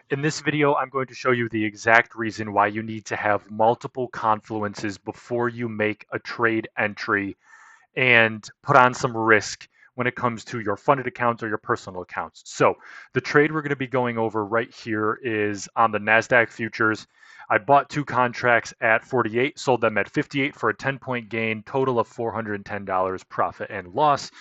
In this video, I'm going to show you the exact reason why you need to have multiple confluences before you make a trade entry and put on some risk when it comes to your funded accounts or your personal accounts. So the trade we're going to be going over right here is on the NASDAQ futures. I bought two contracts at 48, sold them at 58 for a 10-point gain, total of $410 profit and loss.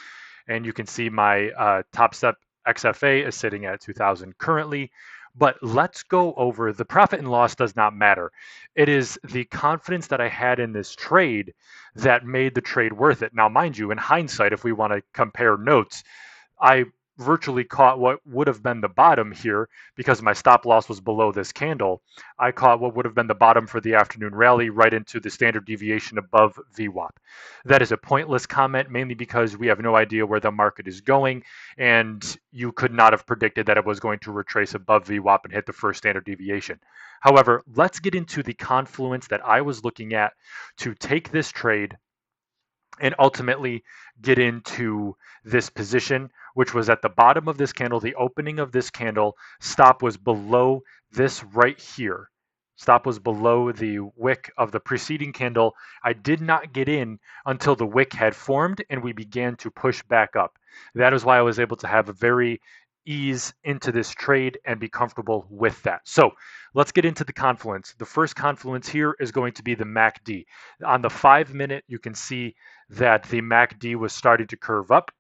And you can see my Top Step XFA is sitting at 2,000 currently. But let's go over the profit and loss does not matter. It is the confidence that I had in this trade that made the trade worth it. Now, mind you, in hindsight, if we want to compare notes, I virtually caught what would have been the bottom here because my stop loss was below this candle. I caught what would have been the bottom for the afternoon rally right into the standard deviation above VWAP. That is a pointless comment, mainly because we have no idea where the market is going, and you could not have predicted that it was going to retrace above VWAP and hit the first standard deviation. However, let's get into the confluence that I was looking at to take this trade and ultimately get into this position, which was at the bottom of this candle, the opening of this candle. Stop was below this right here. Stop was below the wick of the preceding candle. I did not get in until the wick had formed and we began to push back up. That is why I was able to have a very ease into this trade and be comfortable with that. So let's get into the confluence. The first confluence here is going to be the MACD. On the 5-minute, you can see that the MACD was starting to curve up.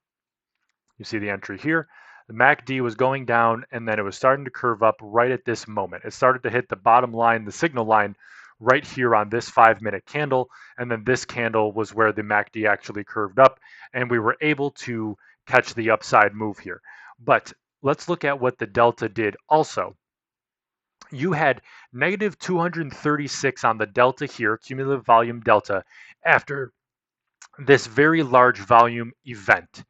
You see the entry here. The MACD was going down and then it was starting to curve up right at this moment. It started to hit the bottom line, the signal line, right here on this 5-minute candle. And then this candle was where the MACD actually curved up and we were able to catch the upside move here. But let's look at what the delta did also. You had negative 236 on the delta here, cumulative volume delta, after this very large volume event.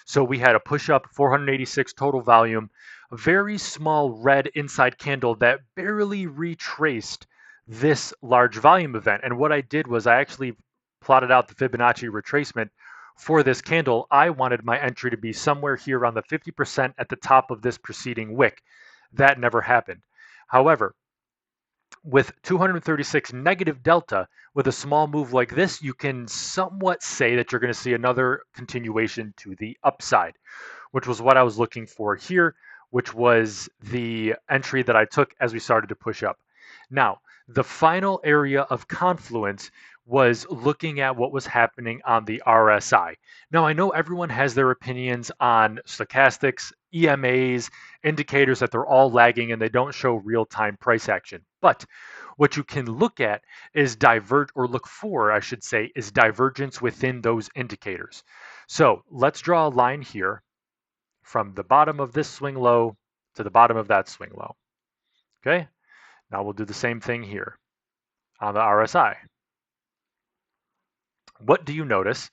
So we had a push up, 486 total volume, a very small red inside candle that barely retraced this large volume event. And what I did was I actually plotted out the Fibonacci retracement for this candle. I wanted my entry to be somewhere here on the 50% at the top of this preceding wick. That never happened. However, with 236 negative delta, with a small move like this, you can somewhat say that you're going to see another continuation to the upside, which was what I was looking for here, which was the entry that I took as we started to push up. Now, the final area of confluence was looking at what was happening on the RSI. Now, I know everyone has their opinions on stochastics, EMAs, indicators that they're all lagging and they don't show real-time price action. But what you can look at is look for, I should say, is divergence within those indicators. So let's draw a line here from the bottom of this swing low to the bottom of that swing low. Okay, now we'll do the same thing here on the RSI. What do you notice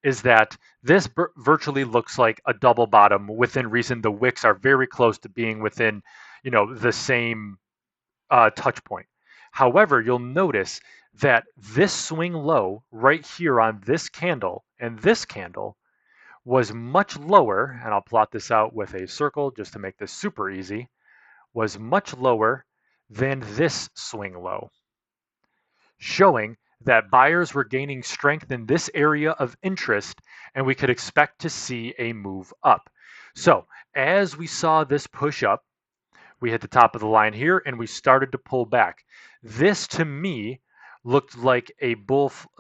is that this virtually looks like a double bottom within reason. The wicks are very close to being within, the same touch point. However, you'll notice that this swing low right here on this candle and this candle was much lower, and I'll plot this out with a circle just to make this super easy, was much lower than this swing low, showing that buyers were gaining strength in this area of interest and we could expect to see a move up. So as we saw this push up, we hit the top of the line here and we started to pull back. This to me looked like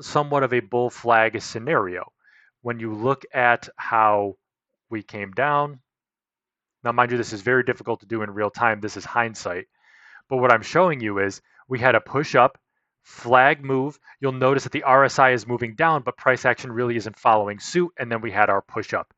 somewhat of a bull flag scenario. When you look at how we came down, now mind you, this is very difficult to do in real time. This is hindsight. But what I'm showing you is we had a push up, flag move. You'll notice that the RSI is moving down, but price action really isn't following suit. And then we had our push up.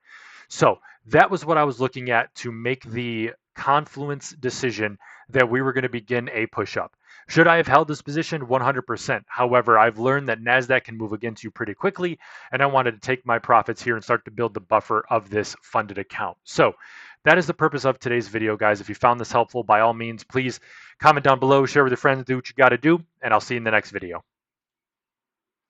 So that was what I was looking at to make the confluence decision that we were going to begin a push up. Should I have held this position? 100%. However, I've learned that NASDAQ can move against you pretty quickly, and I wanted to take my profits here and start to build the buffer of this funded account. So that is the purpose of today's video, guys. If you found this helpful, by all means, please comment down below, share with your friends, do what you got to do, and I'll see you in the next video.